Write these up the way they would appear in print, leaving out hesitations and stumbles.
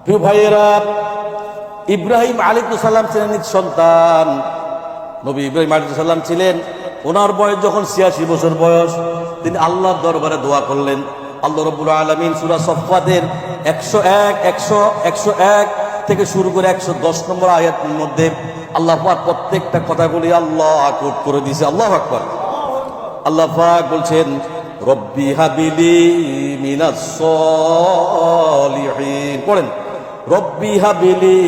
প্রিয় ভাইয়েরা, ইব্রাহিম আলাইহিস সালাম ছিলেন সন্তান। নবী ইব্রাহিম আলাইহিস সালাম ছিলেন, ওনার বয়স যখন 86 বছর বয়স, তিনি আল্লাহর দরবারে দোয়া করলেন। আল্লাহ রাব্বুল আলামিন সূরা সফফাতের 101 থেকে শুরু করে 110 নম্বর আয়াতের মধ্যে আল্লাহ পাক প্রত্যেকটা কথাগুলি আল্লাহ কোট করে দিয়েছে। আল্লাহু আকবার। আল্লাহ পাক বলছেন, রব্বি হাবিলি মিনাস সলিহিন। পড়েন, রব্বি হাবিলি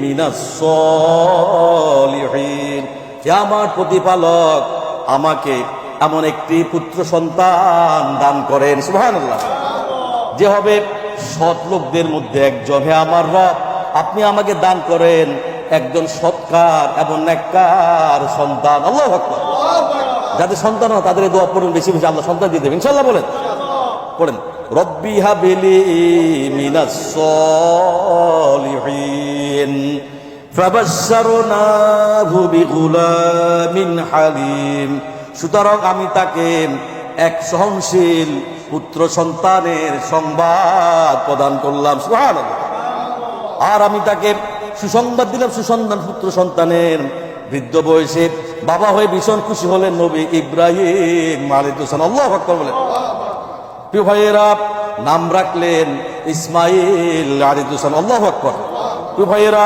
মিনাস সলিহিন। হে আমার প্রতিপালক, আমাকে এমন একটি পুত্র সন্তান দান করেন, সুবহানাল্লাহ, যে হবে সৎ লোকদের মধ্যে একজন। হে আমার রব, আপনি আমাকে দান করেন একজন সৎকার এবং নেককার সন্তান। আল্লাহু আকবার। যাদের সন্তান হয় তাদের দোয়া পড়ুন, বেশি বেশি আল্লাহ সন্তান দিয়ে দেবেন ইনশাআল্লাহ। বলেন, পড়েন, রব্বি হাবিলি মিনাস সলিহিন ফাবাশশারনাহু বিগুলামিন হালিম। সুতরাং আমি তাকে এক সহনশীল পুত্র সন্তানের সংবাদ প্রদান করলাম, সুবহানাল্লাহ। আর আমি তাকে সুসংবাদ দিলাম, সুসন্তান পুত্র সন্তানের। বৃদ্ধ বয়সে বাবা হয়ে ভীষণ খুশি হলেন নবী ইব্রাহিম আলাইহিস সালাম। আল্লাহু আকবার। বলেন, প্রিয় ভাইয়েরা, নাম রাখলেন ইসমাইল আলাইহিস সালাম। আল্লাহু আকবার। প্রিয় ভাইয়েরা,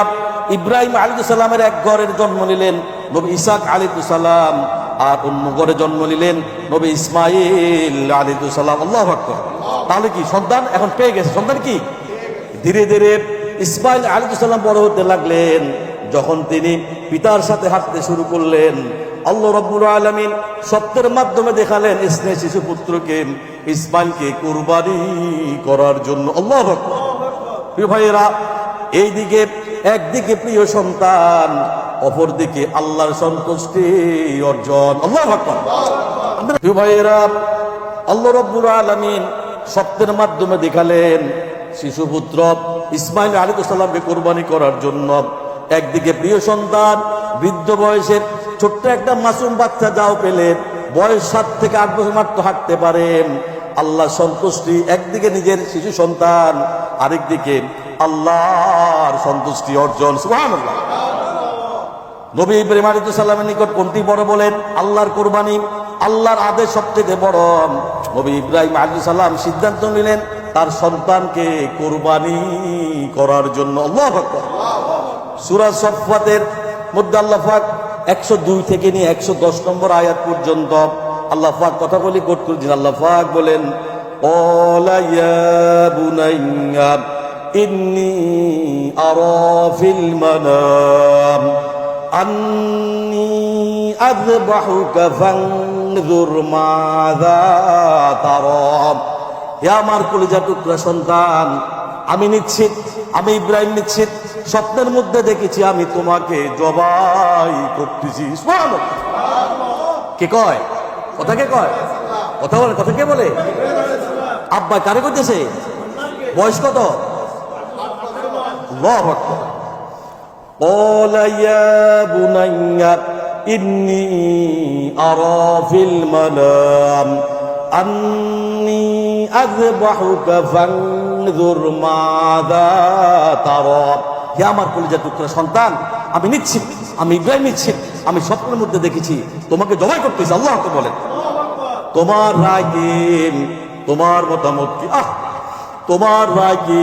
ইব্রাহিম আলাইহিস সালামের এক ঘরের জন্ম নিলেন নবী ইসহাক আলাইহিস সালাম, আর অন্য ঘরে জন্ম নিলেন নবী ইসমাইল আলাইহিস সালাম। আল্লাহু আকবার। তাহলে কি সন্তান এখন পেয়ে গেছে? সন্তান কি ধীরে ধীরে ইসমাইল আলাইহিস সালাম বড় হতে লাগলেন। যখন তিনি পিতার সাথে হাঁটতে শুরু করলেন, আল্লাহ রাব্বুল আলামিন সত্যের মাধ্যমে দেখালেন স্নেহ শিশু পুত্রকে ইসমাইলকে কুরবানি করার জন্য। আল্লাহু আকবার। প্রিয় ভাইয়েরা, এইদিকে একদিকে প্রিয় সন্তান, অপরদিকে আল্লাহর সন্তুষ্টি অর্জন। আল্লাহু আকবার। প্রিয় ভাইয়েরা, আল্লাহ রাব্বুল আলামিন সত্যের মাধ্যমে দেখালেন শিশুপুত্র ইসমাইল আলাইহিস সালামকে কুরবানি করার জন্য। একদিকে প্রিয় সন্তান, বৃদ্ধ বয়সের ছোট্ট একটা মাসুম বাচ্চা যাও পেলে, বয়স 7 থেকে 8 বছর মাত্র হাঁটতে পারেন। আল্লাহ সন্তুষ্টি, একদিকে নিজের শিশু সন্তান, আরেকদিকে আল্লাহর সন্তুষ্টি অর্জন, সুবহানাল্লাহ। নবী ইব্রাহিম আলাইহিস সালামের নিকট কোনটি বড় বলেন? আল্লাহর কুরবানি, আল্লাহর আদেশ সবথেকে বড়। নবী ইব্রাহিম আলাইহিস সালাম সিদ্ধান্ত নিলেন তার সন্তানকে কুরবানি করার জন্য। আল্লাহু আকবার। সূরা সফফাতের মধ্যে আল্লাহ পাক 102 থেকে নিয়ে 110 নম্বর আয়াত পর্যন্ত আল্লাহ পাক কথাগুলি কোট করেছেন। আল্লাহ পাক বলেন, ক্বালা ইয়া বুনাইয়া ইন্নী আরা ফিল মানাম আন্নী আযবাহুকা ফানজুর মাযা তারা। হে আমার কলিজার টুকরা সন্তান, আমি নিশ্চিত, আমি ইব্রাহিম নিশ্চিত স্বপ্নের মধ্যে দেখেছি আমি তোমাকে জবাই করতেছি। সুবহানাল্লাহ। কে কয় কথা? কে কয় কথা? বলে কথা কে বলে? আব্বা কারে করতেছে? বয়স কত? আল্লাহু আকবার। ক্বালা ইয়া বুনাইয়া ইন্নী আরা ফিল মানাম আন্নী আযবাহুকা ফানজুর মাযা তারা। হে আমার কলিজার টুকরা সন্তান, আমি নিশ্চিত, আমি ইব্রাহিম নিশ্চিত, আমি স্বপ্নের মধ্যে দেখেছি তোমাকে জবাই করতেছি। আল্লাহ তো বলেন, তোমার রায় কি? তোমার মতামত কি? তোমার রায় কি?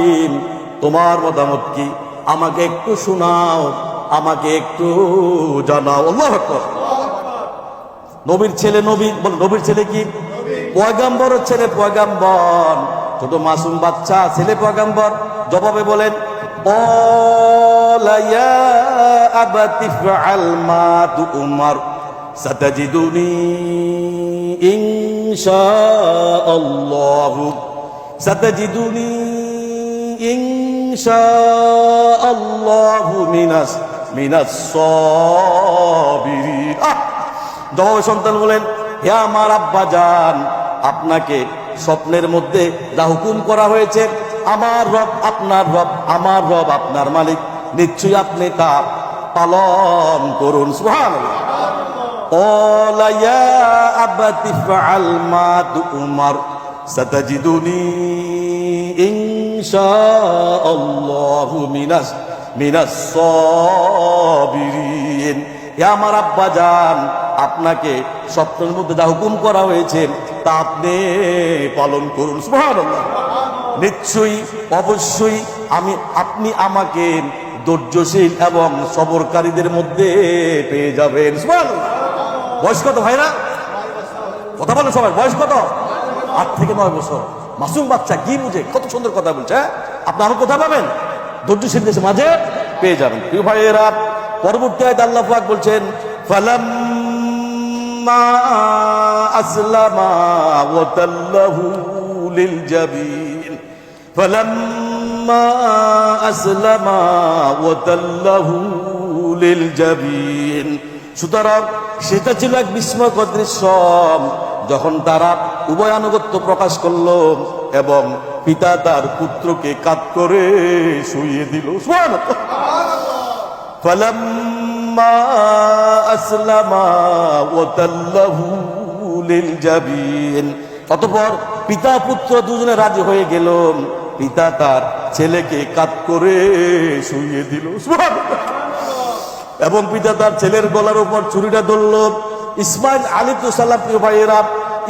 তোমার মতামত কি? আমাকে একটু শোনাও, আমাকে একটু জানাও। আল্লাহু আকবার। নবীর ছেলে নবী, নবীর ছেলে কি? পয়গাম্বরের ছেলে পয়গাম্বর, ছোট মাসুম বাচ্চা ছেলে পয়গাম্বর। জবাবে বলেন, ক্বালা ইয়া আবাতি ফআল মা তু'মার সাতাজিদুনি ইনশাআল্লাহু সাতাজিদুনি ইনশাআল্লাহু মিনাস সাবিরিন। জবাবে সন্তান বলেন, হে আমার আব্বা জান, আপনাকে স্বপ্নের মধ্যে যা হুকুম করা হয়েছে, আমার রব আপনার রব, আমার রব আপনার মালিক, নিশ্চয়ই আপনি তা পালন করুন। সুবহানাল্লাহ। ক্বালা ইয়া আবাতি ফআল মা তু'মার সাতাজিদুনি ইনশাআল্লাহু মিনাস সাবিরিন। হে আমার আব্বা জান, আপনাকে স্বপ্নের মধ্যে যা হুকুম করা হয়েছে তা আপনি পালন করুন। সুবহানাল্লাহ। নিশ্চয়ই অবশ্যই আপনি আমাকে ধৈর্যশীল এবং সবরকারীদের মধ্যে পেয়ে যাবেন। সুবহানাল্লাহ। বয়স কত ভাইরা? কথা বলেন সবাই, বয়স কত? 8 থেকে 9 বছর। মাসুম বাচ্চা, কি বুঝে, কত সুন্দর কথা বলছে। আপনি আরো কথা পাবেন, ধৈর্যশীলদের মাঝে পেয়ে যাবেন। প্রিয় ভাইয়েরা, পরবর্তী আয়াতে আল্লাহ পাক বলছেন, ফালাম্মা আসলামা ওয়া তাল্লাহু লিল জাবিন, ফালাম্মা আসলামা ওয়া তাল্লাহু লিল জাবিন। সুতরাং সেটা ছিল এক বিস্ময়কর দৃশ্য, যখন তারা উভয় আনুগত্য প্রকাশ করল এবং পিতা তার পুত্রকে কাঁধ করে শুইয়ে দিল। সুবহানাল্লাহ। ফালাম্মা আসলামা ওয়া তাল্লাহু লিল জাবিন। অতঃপর পিতা পুত্র দুজনে রাজি হয়ে গেল, পিতা তার ছেলেকে কাঁধ করে শুইয়ে দিল। সুবহানাল্লাহ। এবং পিতা তার ছেলের গলার উপর ছুরিটা ধরল। ইসমাইল আলাইহিসসালাম, প্রিয় ভাইয়েরা,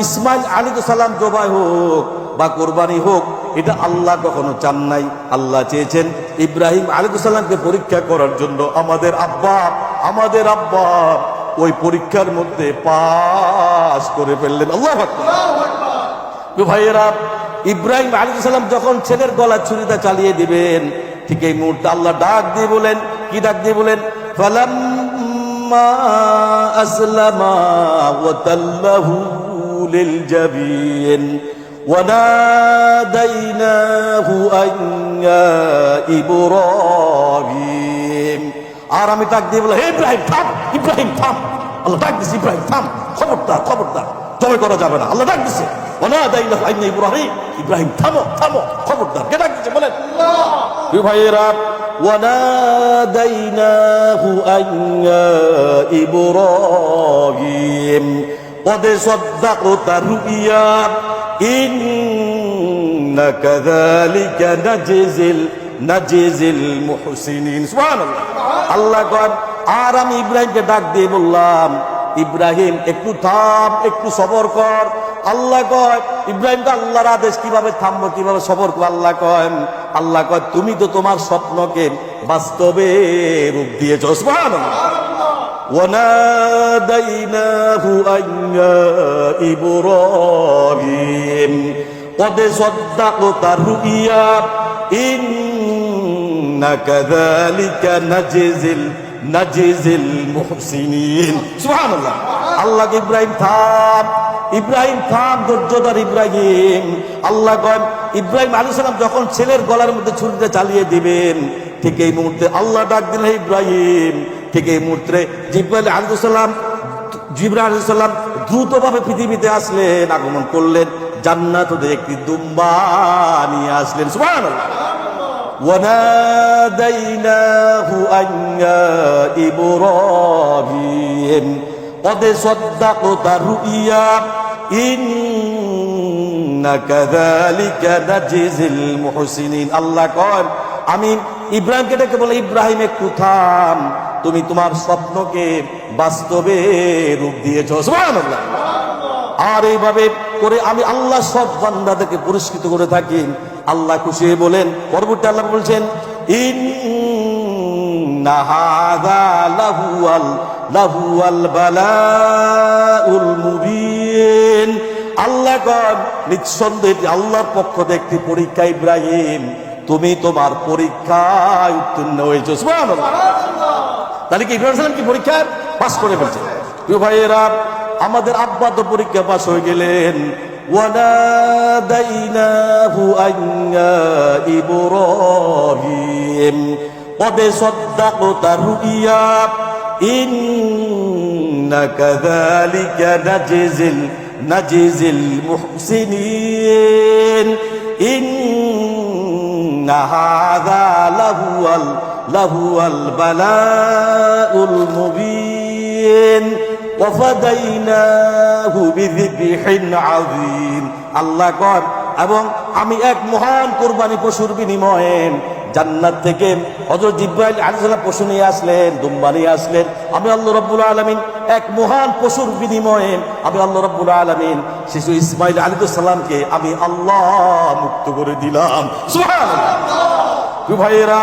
ইসমাইল আলাইহিসসালাম জবাই হোক বা কোরবানি হোক, এটা আল্লাহ কখনো চান নাই। আল্লাহ চেয়েছেন ইব্রাহিম আলাইহিসসালামকে পরীক্ষা করার জন্য। আমাদের আব্বা ওই পরীক্ষার মধ্যে পাস করে ফেললেন। আল্লাহু আকবার। প্রিয় ভাইয়েরা, ইব্রাহিম আলাইহিসসালাম যখন ছেলের গলা ছুরিটা চালিয়ে দিবেন, ঠিক এই মুহূর্তে আল্লাহ ডাক দিয়ে বলেন, কি ডাক দিয়ে বলেন? ফালাম্মা আসলামা ওয়া তাল্লাহু লিল জাবিন ওয়া নাদাইনাহু আন ইয়া ইব্রাহিম। আর আমি ডাক দিয়ে বললাম, হে ইব্রাহিম থাম, ইব্রাহিম থাম। আল্লাহ ডাক দিছে, ইব্রাহিম থাম, খবরদার জয় করা যাবে না। আল্লাহ ডাক দিছে, ওয়া নাদাইনাহু আন ইয়া ইব্রাহিম, ইব্রাহিম থামো, খবরদার। কে ডাক দিছে বলেন? প্রিয় ভাইয়েরা, وَنَادَيْنَاهُ أَن يَا إِبْرَاهِيمُ قَدْ صَدَّقْتَ الرُّؤْيَا إِنَّا كَذَلِكَ نَجْزِي الْمُحْسِنِينَ। সুবহানাল্লাহ। আল্লাহ কয়, আর আমি ইব্রাহিমকে ডাক দিয়ে বললাম, ইব্রাহিম একটু থাম, একটু সবর কর। আল্লাহ কয়, ইব্রাহিমকে আল্লাহর আদেশ, কিভাবে থামবো, কিভাবে সবর করবো? আল্লাহ কয় তুমি তো তোমার স্বপ্নকে বাস্তবে রূপ দিয়েছো। সুবহানাল্লাহ। ওয়া নাদাইনাহু আন ইয়া ইব্রাহিম قد صدقت الرؤيا إنا كذلك نجزي المحسنين। সুবহানাল্লাহ। আল্লাহ ইব্রাহিম থাম, ধৈর্যধর ইব্রাহিম। আল্লাহ কয়, ইব্রাহিম আলাইহিস সালাম যখন ছেলের গলার মধ্যে ছুরিটা চালিয়ে দিবেন, ঠিক এই মুহূর্তে আল্লাহ ডাক দিলেন, ইব্রাহিম। ঠিক এই মুহূর্তে জিবরাইল আলাইহিস সালাম দ্রুতভাবে পৃথিবীতে আসলেন, আগমন করলেন, জান্নাত হতে একটি দুম্বা নিয়ে আসলেন। সুবহানাল্লাহ। ওয়া নাদাইনাহু আন ইয়া ইব্রাহিম قد صدقت الرؤيا إنا كذلك نجزي المحسنين। আল্লাহ কয়, আমি ইব্রাহিমকে ডেকে বলে, ইব্রাহিম একটু থাম, তুমি তোমার স্বপ্নকে বাস্তবে রূপ দিয়েছো। সুবহানাল্লাহ। আর এইভাবে করে আমি আল্লাহ সব বান্দাদেরকে পুরস্কৃত করে থাকি। আল্লাহ খুশি হয়ে বলেন, পরবর্তী আল্লাহ বলছেন, ইন্না হাযা লাহুয়াল বালাউল মুবিন। আল্লাহ কয়, নিঃসন্দেহে আল্লাহর পক্ষ থেকে একটি পরীক্ষা। ইব্রাহিম, তুমি তোমার পরীক্ষায় উত্তীর্ণ হয়েছো। সুবহানাল্লাহ। তাহলে কি ইব্রাহিম সালাম কি পরীক্ষা পাস করে ফেলছে? প্রিয় ভাইয়েরা, আমাদের আব্বা তো পরীক্ষা পাস হয়ে গেলেন। ওয়া নাদাইনাহু আন ইয়া ইব্রাহিম قد صدقت الرؤيا إنا كذلك نجزي المحسنين إن هذا لهو البلاء المبين وفديناه بذبح عظيم। আল্লাহ কয়, এবং আমি এক মহান কোরবানি পশুর বিনিময়ে জান্নাত থেকে হযরত জিবরাইল আলাইহিস সালাম পশু নিয়ে আসলেন, দুম্বা নিয়ে আসলেন। আমি আল্লাহ রাব্বুল আলামিন এক মহান পশুর বিনিময়ে আমি আল্লাহ রাব্বুল আলামিন শিশু ইসমাঈল আলাইহিস সালামকে আমি আল্লাহ মুক্ত করে দিলাম। সুবহানাল্লাহ। ভাইয়েরা,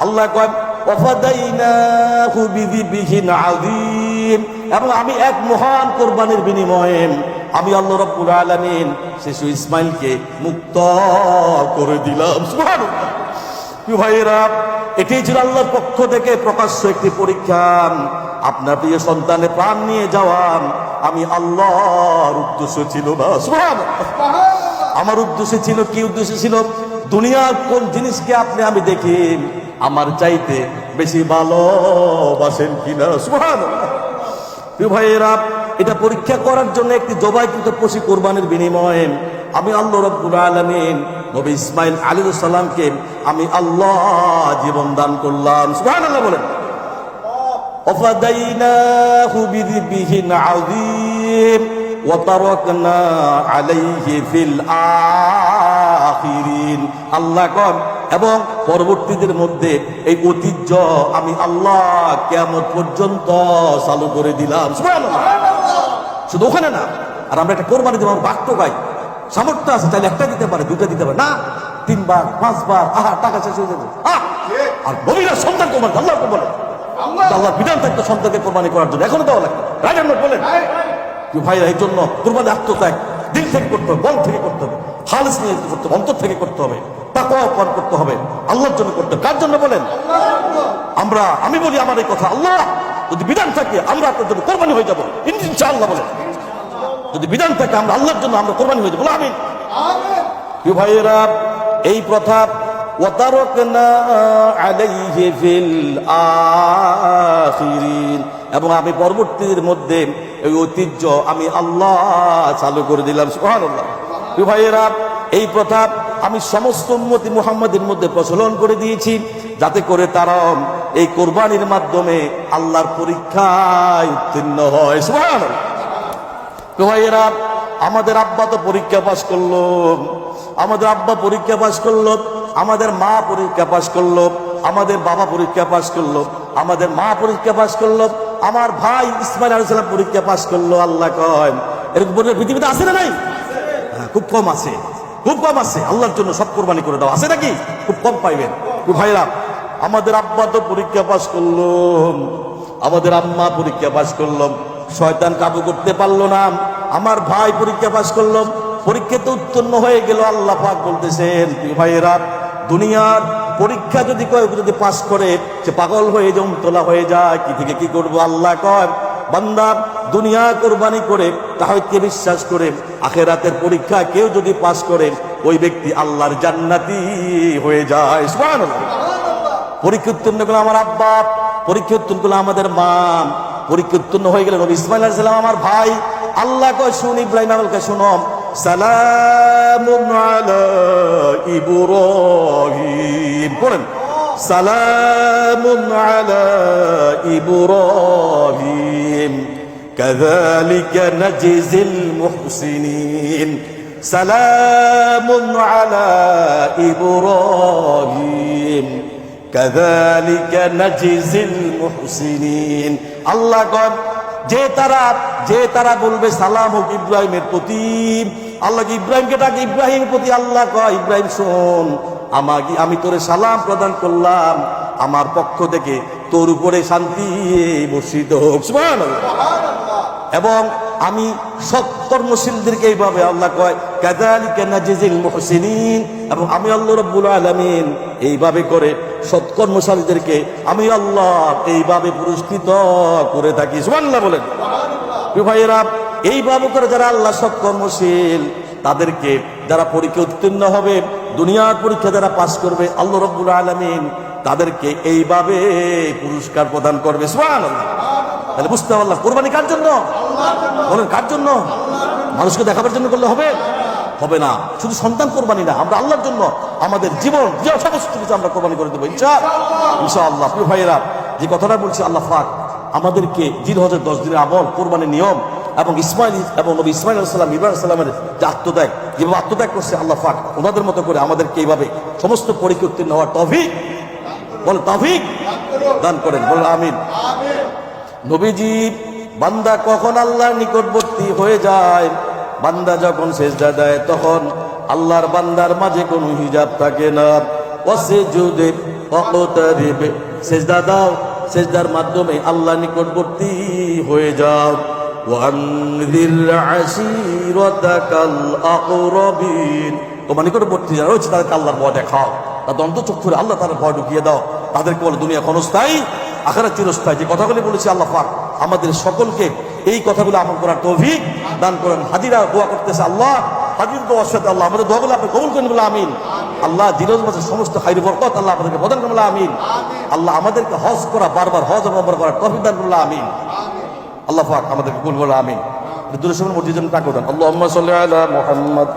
আল্লাহ কয় ওয়াফাদাইনাহু বিযিবহিন আযীম, এবং আমি এক মহান কোরবানির বিনিময়ে আমি আল্লাহ রাব্বুল আলামিন শিশু ইসমাঈলকে মুক্ত করে দিলাম। সুবহানাল্লাহ। ভাইয়েরা, এটাই ছিল আল্লাহর পক্ষ থেকে প্রকাশ্য একটি পরীক্ষা। আপনার প্রিয় সন্তানের প্রাণ নিয়ে যাওয়া আমি আল্লাহর উদ্দেশ্য ছিল না। সুবহানাল্লাহ। আমার উদ্দেশ্য ছিল কি? উদ্দেশ্য ছিল দুনিয়ার কোন জিনিসকে আপনি আমি দেখি আমার চাইতে বেশি ভালোবাসেন কিনা। সুবহানাল্লাহ। ভাইয়েরা, এটা পরীক্ষা করার জন্য একটি জবাইকৃত পশু কোরবানির বিনিময়ে আমি আল্লাহ রাব্বুল আলামিন নবী ইসমাঈল আলাইহিস সালামকে আমি আল্লাহ জীবন দান করলাম। সুবহানাল্লাহ বলেন। ওয়াফাদাইনাহু বিযিবহিন আযীম ওয়া তারাকনা আলাইহি ফিল আখিরিন। আল্লাহ কন, এবং পরবর্তীদের মধ্যে এই ঐতিহ্য আমি আল্লাহ কিয়ামত পর্যন্ত চালু করে দিলাম। সুবহানাল্লাহ। শুধু ওখানে না, আর আমরা একটা কোরবানি দিব, আমরা বাক্য গাই, সামর্থ্য আছে, তাহলে একটা দিতে পারে, দুইটা দিতে পারে না, 3 বার 5 বার, টাকা শেষ হয়ে যাবে। আর নবীরা সন্তান কোরবানি আল্লাহকে বলে, আল্লাহর বিধান থাকতো সন্তানকে কোরবানি করার জন্য, এখনো দেওয়া লাগে। রাইট আমরা বলেন ভাইরা, এই জন্য কোরবানি আত্মত্যাগ দিল থেকে করতে হবে, মন থেকে করতে হবে, খালিস নিয়ে করতে হবে, অন্তর থেকে করতে হবে, তাকওয়া পালন করতে হবে, আল্লাহর জন্য করতে হবে। কার জন্য বলেন? আমি বলি আমার এই কথা, আল্লাহ যদি বিধান থাকে আমরা আপনার জন্য কোরবানি হয়ে যাবো ইনশাআল্লাহ বলেন। যদি বিধান থাকে আমরা আল্লাহর জন্য আমরা কোরবানি হয়ে যাবো। আমিন। প্রিয় ভাইয়েরা, এই প্রথা ওয়াতারাকনা আলাইহি ফিল আখিরিন, এবং আমি পরবর্তীদের মধ্যে এই ঐতিহ্য আমি আল্লাহ চালু করে দিলাম। সুবহানাল্লাহ। প্রিয় ভাইয়েরা, এই প্রথা আমি সমস্ত উম্মতি মুহাম্মাদের মধ্যে প্রচলন করে দিয়েছি, যাতে করে তারা এই কোরবানির মাধ্যমে আল্লাহর পরীক্ষায় উত্তীর্ণ হয়। সুবহানাল্লাহ। ভাইয়েরা, আমাদের আব্বা তো পরীক্ষা পাশ করলো, আমাদের আব্বা পরীক্ষা পাশ করলো, আমাদের মা পরীক্ষা পাশ করলো, আমাদের বাবা পরীক্ষা পাশ করলো, আমাদের মা পরীক্ষা পাশ করলো, আমার ভাই ইসমাঈল আলাইহিস সালাম পরীক্ষা পাশ করলো। আল্লাহ কয় এরকম পৃথিবীতে আছে না নাই? হ্যাঁ, খুব কম আছে, খুব কম আছে। আল্লাহর জন্য সব কোরবানি করে দাও, আছে নাকি? খুব কম পাইবেন। ভাইরা, আমাদের আব্বা তো পরীক্ষা পাশ করলো, আমাদের আম্মা পরীক্ষা পাশ করলো, শয়তান কাবু করতে পারলো না। আমার ভাই পরীক্ষা পাশ করলো, পরীক্ষাতে উত্তীর্ণ হয়ে গেল। আল্লাহ পাক বলতেছেন, ভাইয়েরা, দুনিয়ার পরীক্ষা যদি যদি পাশ করে সে পাগল হয়ে তোলা হয়ে যায়, কি থেকে কি করবো। আল্লাহ কয়, বান্দা দুনিয়া কোরবানি করে তাওহীদকে বিশ্বাস করে আখিরাতের পরীক্ষা কেউ যদি পাশ করে ওই ব্যক্তি আল্লাহর জান্নাতি হয়ে যায়। সুবহানাল্লাহ। পরীক্ষা উত্তীর্ণ করলো আমার আব্বা, পরীক্ষা উত্তীর্ণ করলো আমাদের মা, পরীক্ষা উত্তীর্ণ হয়ে গেলেন নবী ইসমাঈল আলাইহিস সালাম আমার ভাই। আল্লাহ কয়, শুন ইব্রাহিম আমলকে শুনো, সালামুন আলা ইব্রাহিম, পড়েন সালামুন আলা ইব্রাহিম কাযালিকা নাজিজিল মুহসিনিন। সালামুন আলা ইব্রাহিম কাযালিকা নাজিজিল মুহসিনিন। আল্লাহ কয়, যে তারা বলবে সালাম হোক ইব্রাহিমের প্রতি, আল্লাহকে ইব্রাহিমকে ডাকে ইব্রাহিমের প্রতি। আল্লাহ কয়, ইব্রাহিম শোন, আমি তোরে সালাম প্রদান করলাম, আমার পক্ষ থেকে তোর উপরে শান্তি বর্ষিত হোক। সুবহানাল্লাহ। এবং আমি সৎকর্মশীলদেরকে এইভাবে আল্লাহ কয় কাযালিকা নাজিজিল মুহসিনিন, এবং আমি আল্লাহ রাব্বুল আলামিন এইভাবে করে সৎকর্মশালীদেরকে আমি আল্লাহ এইভাবে পুরস্কৃত করে থাকি। সুবহানাল্লাহ বলেন। প্রিয় ভাইয়েরা, এইভাবে করে যারা আল্লাহ সৎকর্মশীল তাদেরকে, যারা পরীক্ষা উত্তীর্ণ হবে, দুনিয়ার পরীক্ষা যারা পাশ করবে, আল্লাহ রাব্বুল আলামিন তাদেরকে এইভাবে পুরস্কার প্রদান করবে। সুবহানাল্লাহ। তাহলে বুঝতে পারলাম কোরবানি কার জন্য? বলেন কার জন্য? মানুষকে দেখাবার জন্য করলে হবে? হবে না। শুধু সন্তান কোরবানি না, আমরা আল্লাহর জন্য আমাদের জীবন সমস্ত কিছু আমরা কোরবানি করে দেবো ইনশাআল্লাহ। প্রিয় ভাইয়েরা, যে কথাটা বলছি, আল্লাহ পাক আমাদেরকে জিলহজের 10 দিনের আমল, কোরবানির নিয়ম এবং ইসমাঈল এবং নবী ইসমাঈল আলাইহিস সালাম, ইব্রাহিম আলাইহিস সালামের যে আত্মত্যাগ যেভাবে আত্মত্যাগ করছে আল্লাহ পাক ওনাদের মতো করে আমাদেরকে এইভাবে সমস্ত পরীক্ষা উত্তীর্ণ হওয়ার তৌফিক বল তৌফিক দান করেন, বল আমিন। নবীজি বান্দা কখন আল্লাহর নিকটবর্তী হয়ে যায়, বান্দা যখন সেজদা দেয় তখন আল্লাহর বান্দার মাঝে কোনো হিজাব থাকে না। ওয়াসজুদে ওয়াকতারিব, সেজদা দাও, সেজদার মাধ্যমে আল্লাহর নিকটবর্তী হয়ে যাও। ওয়ানযির আশীরাতাকাল আকরাবিন, তোমার নিকটবর্তী যারা রয়েছে তাদেরকে আল্লাহর ভয় দেখাও, তাদের অন্তঃচক্ষুরে আল্লাহ তাআলার ভয় ঢুকিয়ে দাও। তাদেরকে বলে দুনিয়া ক্ষণস্থায়ী, আখিরাত চিরস্থায়ী। যে কথাগুলি বলেছি আল্লাহ পাক আমাদের সকলকে এই কথাগুলো আমল করার তৌফিক দান করেন। হাজিরা দোয়া করতেছে আল্লাহ, হাজির দোয়ার সাথে আল্লাহ আমাদের দোয়াগুলো আপনি কবুল করেন বলে আমিন। আল্লাহ দিনের মাঝে সমস্ত খাইর বরকত আল্লাহ আমাদেরকে প্রদান করেন বলে আমিন। আল্লাহ আমাদেরকে হজ করা, বারবার হজ বরাবর করার তৌফিক দান করুন আমিন। আল্লাহ পাক আমাদেরকে কবুল বলে আমিন। দুরূদ শরীফ মসজিদের টাকা দেন। আল্লাহুম্মা সাল্লি আলা মুহাম্মদ